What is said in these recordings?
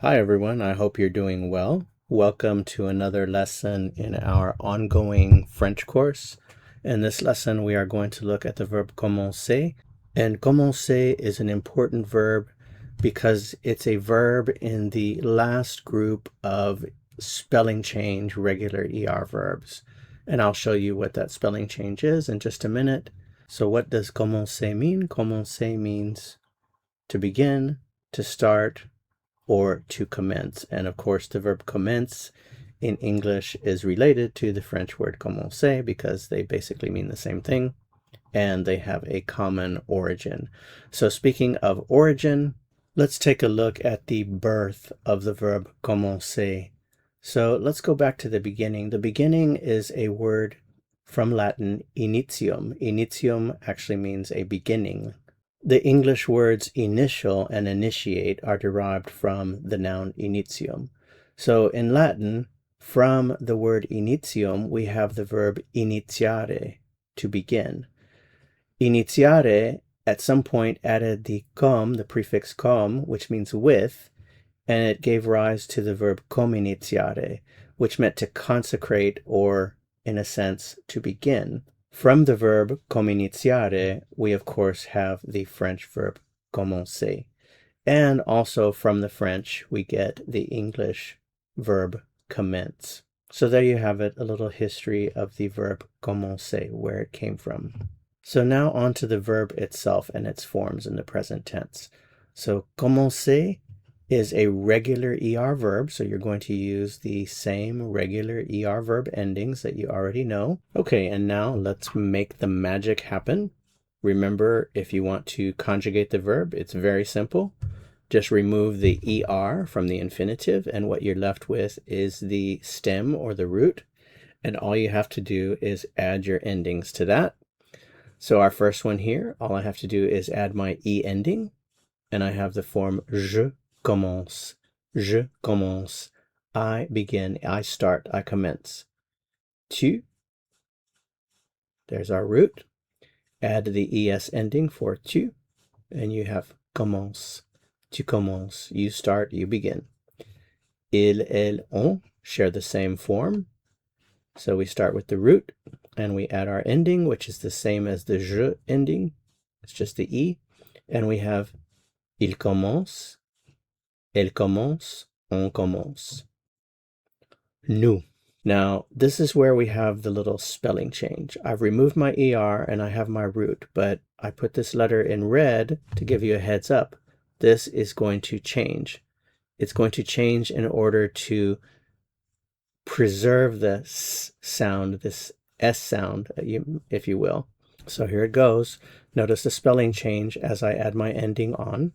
Hi everyone, I hope you're doing well. Welcome to another lesson in our ongoing French course. In this lesson, we are going to look at the verb commencer. And commencer is an important verb because it's a verb in the last group of spelling change regular ER verbs. And I'll show you what that spelling change is in just a minute. So what does commencer mean? Commencer means to begin, to start, or to commence. And of course, the verb commence in English is related to the French word commencer because they basically mean the same thing and they have a common origin. So speaking of origin, let's take a look at the birth of the verb commencer. So let's go back to the beginning. The beginning is a word from Latin, initium. Initium actually means a beginning. The English words initial and initiate are derived from the noun initium. So in Latin, from the word initium, we have the verb initiare, to begin. Initiare at some point added the com, the prefix com, which means with, and it gave rise to the verb cominitiare, which meant to consecrate or, in a sense, to begin. From the verb cominitiare, we of course have the French verb commencer. And also from the French, we get the English verb commence. So there you have it, a little history of the verb commencer, where it came from. So now on to the verb itself and its forms in the present tense. So commencer is a regular ER verb, so you're going to use the same regular ER verb endings that you already know. Okay, and now let's make the magic happen. Remember, if you want to conjugate the verb, it's very simple. Just remove the ER from the infinitive, and what you're left with is the stem or the root, and all you have to do is add your endings to that. So our first one here, all I have to do is add my E ending, and I have the form je commence. Je commence. I begin, I start, I commence. Tu, there's our root. Add the es ending for tu, and you have commence. Tu commences. You start, you begin. Il, elle, on share the same form. So we start with the root, and we add our ending, which is the same as the je ending. It's just the e. And we have il commence, elle commence, on commence. Nous. Now, this is where we have the little spelling change. I've removed my ER and I have my root, but I put this letter in red to give you a heads up. This is going to change. It's going to change in order to preserve the S sound, this S sound, if you will. So here it goes. Notice the spelling change as I add my ending on.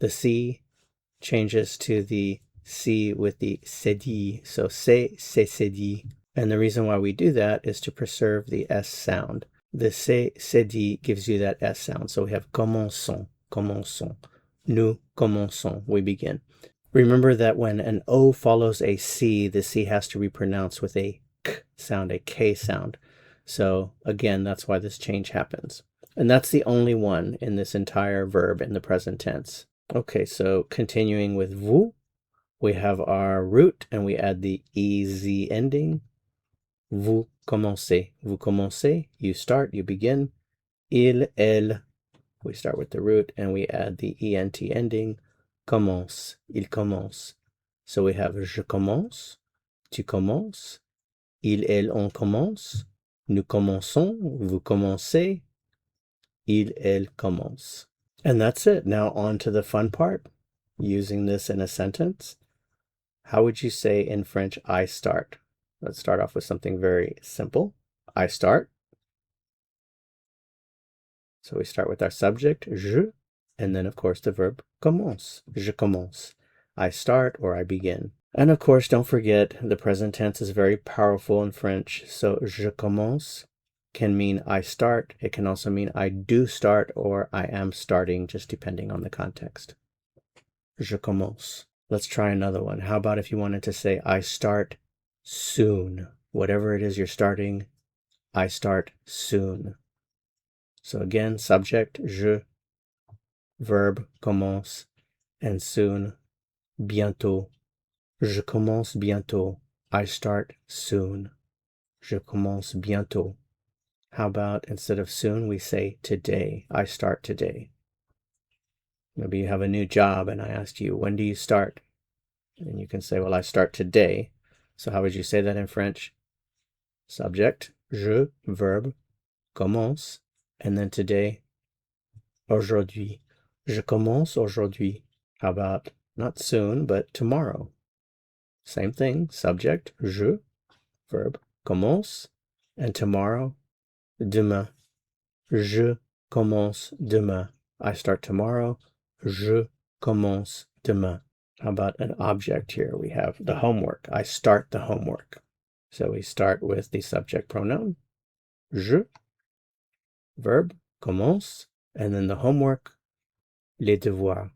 The C changes to the C with the cedi, so c'est cedi. And the reason why we do that is to preserve the S sound. The c'est cedi gives you that S sound. So we have commençons, commençons. Nous commençons, we begin. Remember that when an O follows a C, the C has to be pronounced with a K sound, a K sound. So again, that's why this change happens. And that's the only one in this entire verb in the present tense. Okay, so continuing with vous, we have our root and we add the EZ ending. Vous commencez. Vous commencez, you start, you begin. Il, elle, we start with the root and we add the ENT ending. Commence, il commence. So we have je commence, tu commences, il, elle, on commence, nous commençons, vous commencez, il, elle commence. And that's it. Now on to the fun part, using this in a sentence. How would you say in French, I start? Let's start off with something very simple. I start. So we start with our subject, je, and then of course the verb commence. Je commence. I start or I begin. And of course, don't forget the present tense is very powerful in French. So je commence can mean I start. It can also mean I do start or I am starting, just depending on the context. Je commence. Let's try another one. How about if you wanted to say, I start soon? Whatever it is you're starting, I start soon. So again, subject, je, verb, commence, and soon, bientôt. Je commence bientôt. I start soon. Je commence bientôt. How about instead of soon, we say today. I start today. Maybe you have a new job and I asked you, when do you start? And you can say, well, I start today. So how would you say that in French? Subject, je, verb, commence, and then today, aujourd'hui. Je commence aujourd'hui. How about not soon, but tomorrow? Same thing, subject, je, verb, commence, and tomorrow, demain. Je commence demain. I start tomorrow. Je commence demain. How about an object here? We have the homework. I start the homework. So we start with the subject pronoun, je, verb, commence, and then the homework, les devoirs.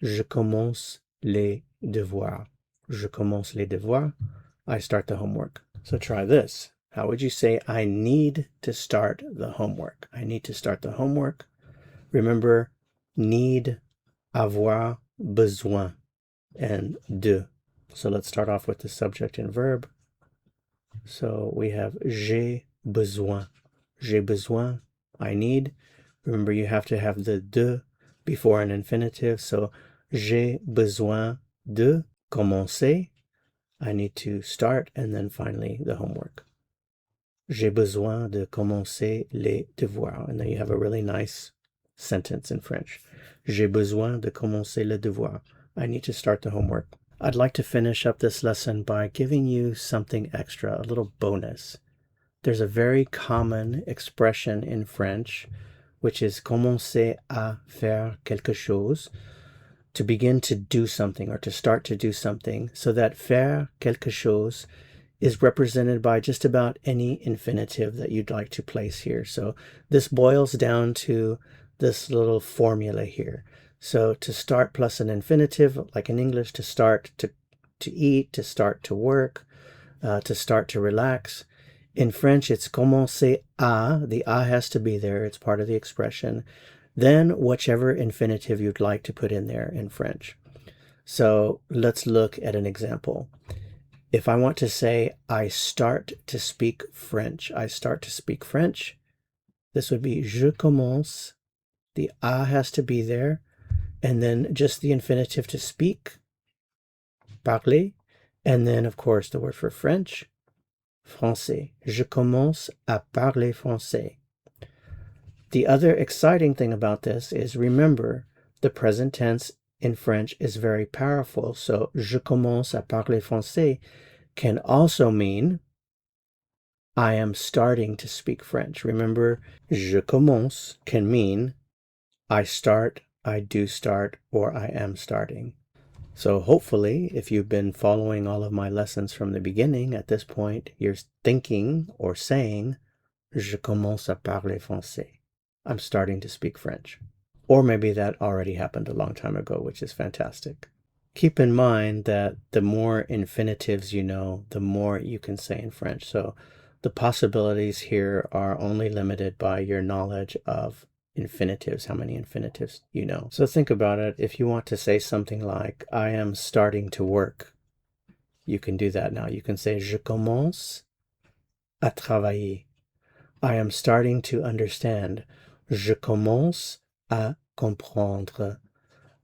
Je commence les devoirs. Je commence les devoirs. I start the homework. So try this. How would you say, I need to start the homework? I need to start the homework. Remember, need, avoir, besoin, and de. So let's start off with the subject and verb. So we have j'ai besoin. J'ai besoin, I need. Remember, you have to have the de before an infinitive. So j'ai besoin de commencer. I need to start, and then finally the homework. J'ai besoin de commencer les devoirs. And then you have a really nice sentence in French. J'ai besoin de commencer les devoirs. I need to start the homework. I'd like to finish up this lesson by giving you something extra, a little bonus. There's a very common expression in French, which is commencer à faire quelque chose, to begin to do something or to start to do something, so that faire quelque chose is represented by just about any infinitive that you'd like to place here. So this boils down to this little formula here. So to start plus an infinitive, like in English, to start to eat, to start to work, to start to relax. In French, it's commencer à. The à has to be there. It's part of the expression. Then whichever infinitive you'd like to put in there in French. So let's look at an example. If I want to say, I start to speak French, I start to speak French, this would be je commence. The a has to be there. And then just the infinitive to speak, parler. And then, of course, the word for French, français. Je commence à parler français. The other exciting thing about this is, remember, the present tense in French is very powerful. So, je commence à parler français can also mean I am starting to speak French. Remember, je commence can mean I start, I do start, or I am starting. So hopefully, if you've been following all of my lessons from the beginning, at this point, you're thinking or saying, je commence à parler français. I'm starting to speak French. Or maybe that already happened a long time ago, which is fantastic. Keep in mind that the more infinitives you know, the more you can say in French. So the possibilities here are only limited by your knowledge of infinitives, how many infinitives you know. So think about it. If you want to say something like, I am starting to work, you can do that now. You can say, je commence à travailler. I am starting to understand. Je commence à comprendre.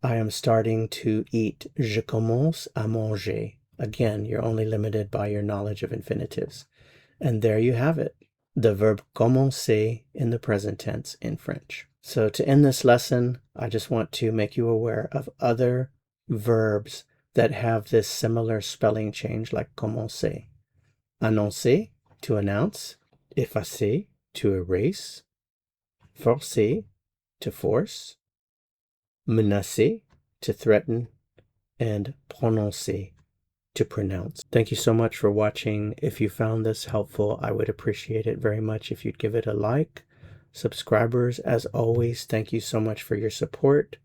I am starting to eat. Je commence à manger. Again, you're only limited by your knowledge of infinitives. And there you have it, the verb commencer in the present tense in French. So to end this lesson, I just want to make you aware of other verbs that have this similar spelling change, like commencer. Annoncer, to announce. Effacer, to erase. Forcer, to force. Menacer, to threaten. And prononcer, to pronounce. Thank you so much for watching. If you found this helpful, I would appreciate it very much if you'd give it a like. Subscribers, as always, thank you so much for your support.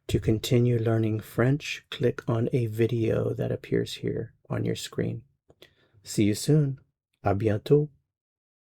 To continue learning French, click on a video that appears here on your screen. See you soon. À bientôt.